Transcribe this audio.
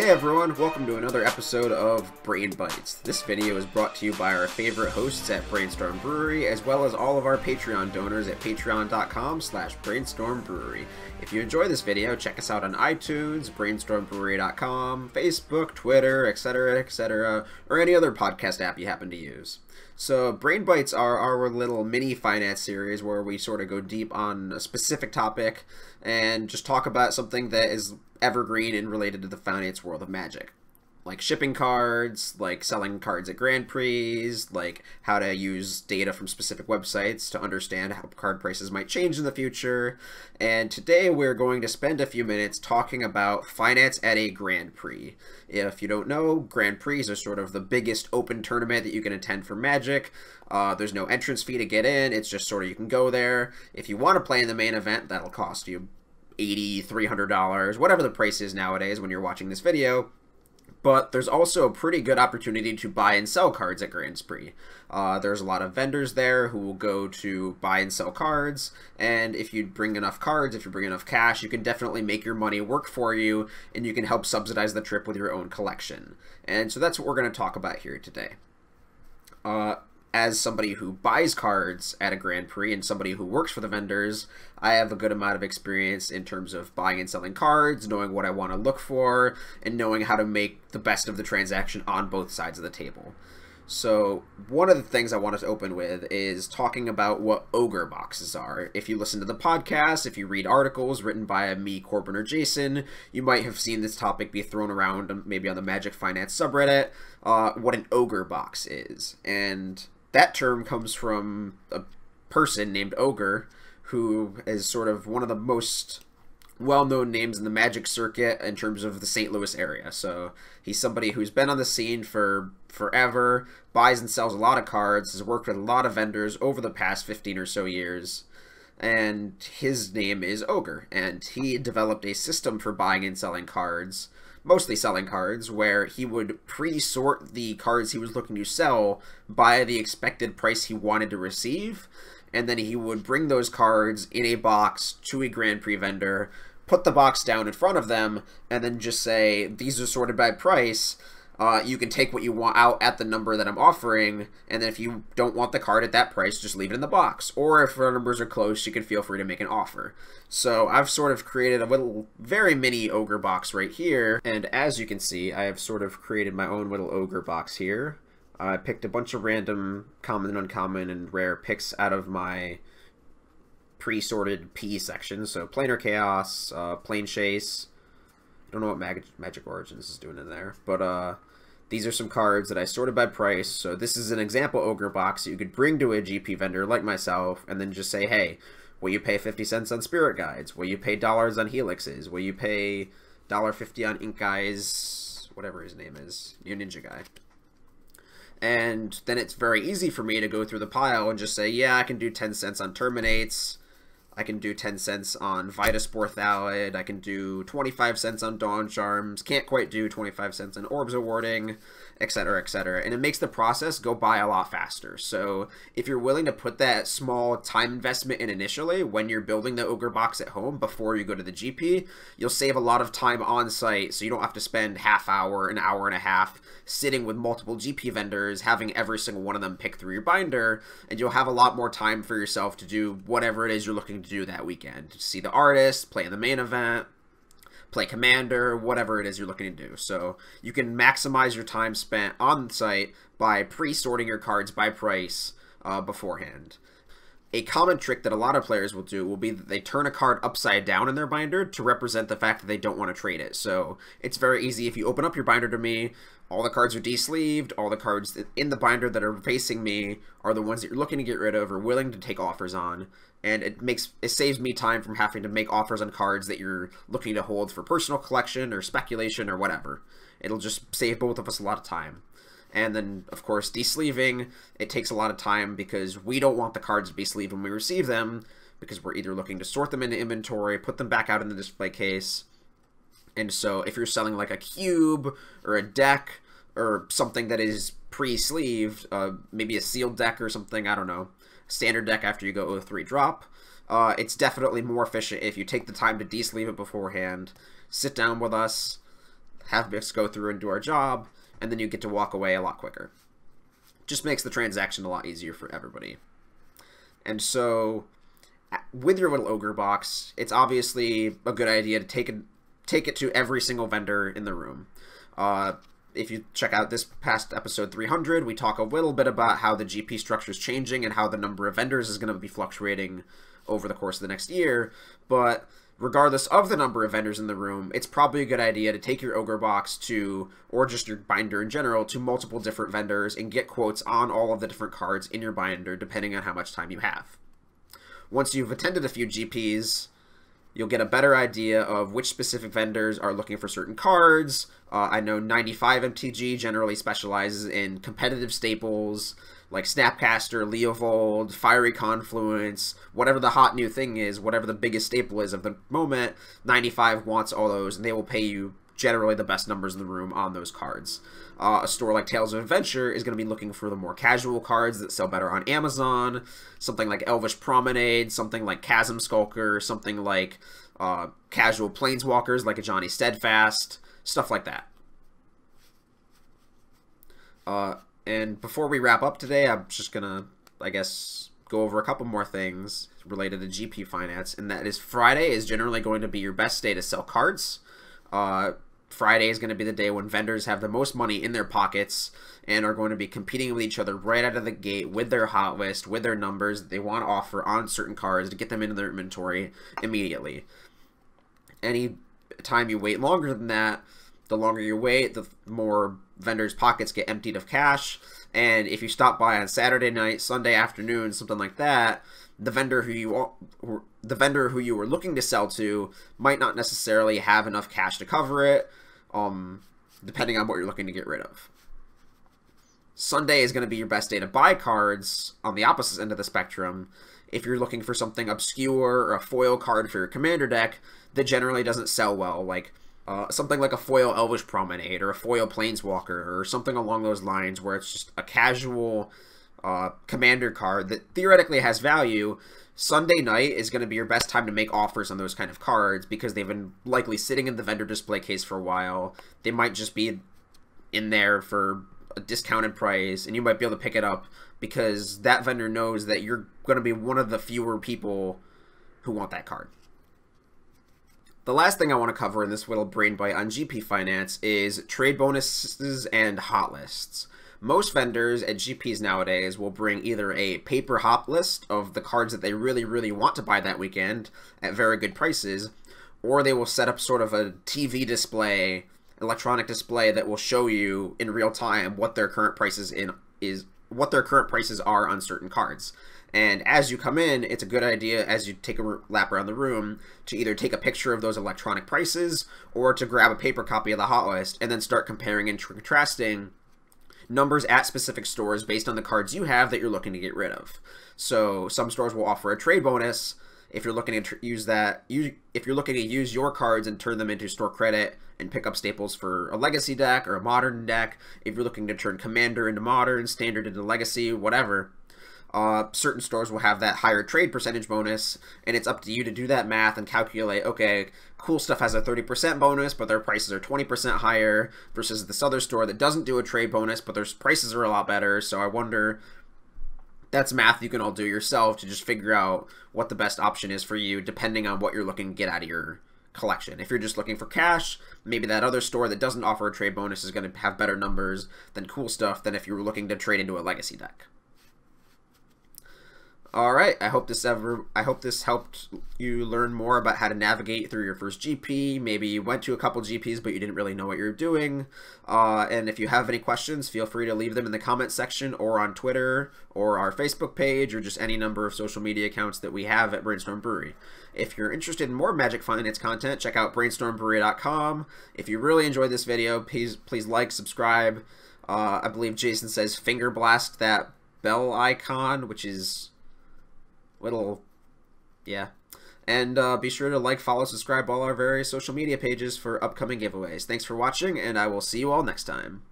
Hey everyone, welcome to another episode of Brainbites. This video is brought to you by our favorite hosts at Brainstorm Brewery, as well as all of our Patreon donors at patreon.com/brainstormbrewery. If you enjoy this video, check us out on iTunes, brainstormbrewery.com, Facebook, Twitter, etc., or any other podcast app you happen to use. So Brainbites are our little mini finance series where we sort of go deep on a specific topic and just talk about something that is evergreen and related to the finance world of Magic. Like shipping cards, like selling cards at Grand Prix, like how to use data from specific websites to understand how card prices might change in the future. And today we're going to spend a few minutes talking about finance at a Grand Prix. If you don't know, Grand Prix are sort of the biggest open tournament that you can attend for Magic. There's no entrance fee to get in, it's just sort of you can go there. If you want to play in the main event, that'll cost you $80, $300, whatever the price is nowadays when you're watching this video. But there's also a pretty good opportunity to buy and sell cards at Grand Prix. There's a lot of vendors there who will go to buy and sell cards, and if you bring enough cards, if you bring enough cash, you can definitely make your money work for you, and you can help subsidize the trip with your own collection. And so that's what we're going to talk about here today. As somebody who buys cards at a Grand Prix and somebody who works for the vendors, I have a good amount of experience in terms of buying and selling cards, knowing what I want to look for, and knowing how to make the best of the transaction on both sides of the table. So one of the things I wanted to open with is talking about what ogre boxes are. If you listen to the podcast, if you read articles written by me, Corbin, or Jason, you might have seen this topic be thrown around maybe on the Magic Finance subreddit, what an ogre box is. And that term comes from a person named Ogre, who is sort of one of the most well-known names in the Magic circuit in terms of the St. Louis area. So he's somebody who's been on the scene for forever, buys and sells a lot of cards, has worked with a lot of vendors over the past 15 or so years, and his name is Ogre, and he developed a system for buying and selling cards, mostly selling cards, where he would pre-sort the cards he was looking to sell by the expected price he wanted to receive, and then he would bring those cards in a box to a Grand Prix vendor, put the box down in front of them, and then just say, these are sorted by price. You can take what you want out at the number that I'm offering, and then if you don't want the card at that price, just leave it in the box. Or if our numbers are close, you can feel free to make an offer. So I've sort of created a little, very mini ogre box right here, and as you can see, I have sort of created my own little ogre box here. I picked a bunch of random common and uncommon and rare picks out of my pre-sorted P section, so Planar Chaos, Plane Chase. I don't know what Magic Origins is doing in there, but these are some cards that I sorted by price. So this is an example ogre box that you could bring to a GP vendor like myself and then just say, hey, will you pay 50 cents on Spirit Guides? Will you pay dollars on Helixes? Will you pay $1.50 on Ink Guy's, whatever his name is, your Ninja Guy? And then it's very easy for me to go through the pile and just say, yeah, I can do 10 cents on Terminates. I can do 10 cents on Vitaspore Thallid. I can do 25 cents on Dawn Charms. Can't quite do 25 cents on Orbs Awarding, etc., etc. And it makes the process go by a lot faster. So if you're willing to put that small time investment in initially when you're building the ogre box at home before you go to the GP, you'll save a lot of time on site, so you don't have to spend half hour, an hour and a half sitting with multiple GP vendors, having every single one of them pick through your binder, and you'll have a lot more time for yourself to do whatever it is you're looking to do that weekend. To see the artist, play in the main event, play Commander, whatever it is you're looking to do. So you can maximize your time spent on site by pre-sorting your cards by price beforehand. A common trick that a lot of players will do will be that they turn a card upside down in their binder to represent the fact that they don't want to trade it. So it's very easy. If you open up your binder to me, all the cards are de-sleeved, all the cards in the binder that are facing me are the ones that you're looking to get rid of or willing to take offers on. And it saves me time from having to make offers on cards that you're looking to hold for personal collection or speculation or whatever. It'll just save both of us a lot of time. And then, of course, de-sleeving, it takes a lot of time because we don't want the cards to be sleeved when we receive them, because we're either looking to sort them into inventory, put them back out in the display case. And so if you're selling like a cube or a deck or something that is pre-sleeved, maybe a sealed deck or something, I don't know, standard deck after you go 0-3 drop, it's definitely more efficient if you take the time to de-sleeve it beforehand, sit down with us, have us go through and do our job, and then you get to walk away a lot quicker. Just makes the transaction a lot easier for everybody. And so, with your little ogre box, it's obviously a good idea to take it to every single vendor in the room. If you check out this past episode 300, we talk a little bit about how the GP structure is changing and how the number of vendors is going to be fluctuating over the course of the next year. But regardless of the number of vendors in the room, it's probably a good idea to take your ogre box to, or just your binder in general, to multiple different vendors and get quotes on all of the different cards in your binder, depending on how much time you have. Once you've attended a few GPs, you'll get a better idea of which specific vendors are looking for certain cards. I know 95 MTG generally specializes in competitive staples like Snapcaster, Leovold, Fiery Confluence, whatever the hot new thing is, whatever the biggest staple is of the moment, 95 wants all those, and they will pay you generally the best numbers in the room on those cards. A store like Tales of Adventure is going to be looking for the more casual cards that sell better on Amazon, something like Elvish Promenade, something like Chasm Skulker, something like casual Planeswalkers like a Johnny Steadfast, stuff like that. And before we wrap up today, I'm just going to, I guess, go over a couple more things related to GP finance, and that is Friday is generally going to be your best day to sell cards. Friday is going to be the day when vendors have the most money in their pockets and are going to be competing with each other right out of the gate with their hot list, with their numbers that they want to offer on certain cards to get them into their inventory immediately. Any time you wait longer than that, the longer you wait, the more vendors' pockets get emptied of cash. And if you stop by on Saturday night, Sunday afternoon, something like that, the vendor who you were looking to sell to might not necessarily have enough cash to cover it, depending on what you're looking to get rid of. Sunday is going to be your best day to buy cards on the opposite end of the spectrum. If you're looking for something obscure or a foil card for your commander deck that generally doesn't sell well, like something like a foil Elvish Promenade or a foil Planeswalker or something along those lines where it's just a casual commander card that theoretically has value, Sunday night is going to be your best time to make offers on those kind of cards because they've been likely sitting in the vendor display case for a while. They might just be in there for a discounted price, and you might be able to pick it up because that vendor knows that you're going to be one of the fewer people who want that card. The last thing I want to cover in this little brain bite on GP finance is trade bonuses and hot lists. Most vendors at GPs nowadays will bring either a paper hot list of the cards that they really, really want to buy that weekend at very good prices, or they will set up sort of a TV display, electronic display that will show you in real time what their current prices are on certain cards. And as you come in, it's a good idea as you take a lap around the room to either take a picture of those electronic prices or to grab a paper copy of the hot list and then start comparing and contrasting numbers at specific stores based on the cards you have that you're looking to get rid of. So some stores will offer a trade bonus if you're looking to use if you're looking to use your cards and turn them into store credit and pick up staples for a legacy deck or a modern deck. If you're looking to turn commander into modern, standard into legacy, whatever. Certain stores will have that higher trade percentage bonus, and it's up to you to do that math and calculate, okay, cool stuff has a 30% bonus, but their prices are 20% higher versus this other store that doesn't do a trade bonus, but their prices are a lot better. So I wonder, that's math you can all do yourself to just figure out what the best option is for you depending on what you're looking to get out of your collection. If you're just looking for cash, maybe that other store that doesn't offer a trade bonus is going to have better numbers than cool stuff than if you were looking to trade into a legacy deck. All right, I hope this helped you learn more about how to navigate through your first GP. Maybe you went to a couple GPs, but you didn't really know what you were doing. And if you have any questions, feel free to leave them in the comment section or on Twitter or our Facebook page or just any number of social media accounts that we have at Brainstorm Brewery. If you're interested in more Magic Finance content, check out brainstormbrewery.com. If you really enjoyed this video, please like, subscribe. I believe Jason says finger blast that bell icon, which is yeah. And be sure to like, follow, subscribe all our various social media pages for upcoming giveaways. Thanks for watching, and I will see you all next time.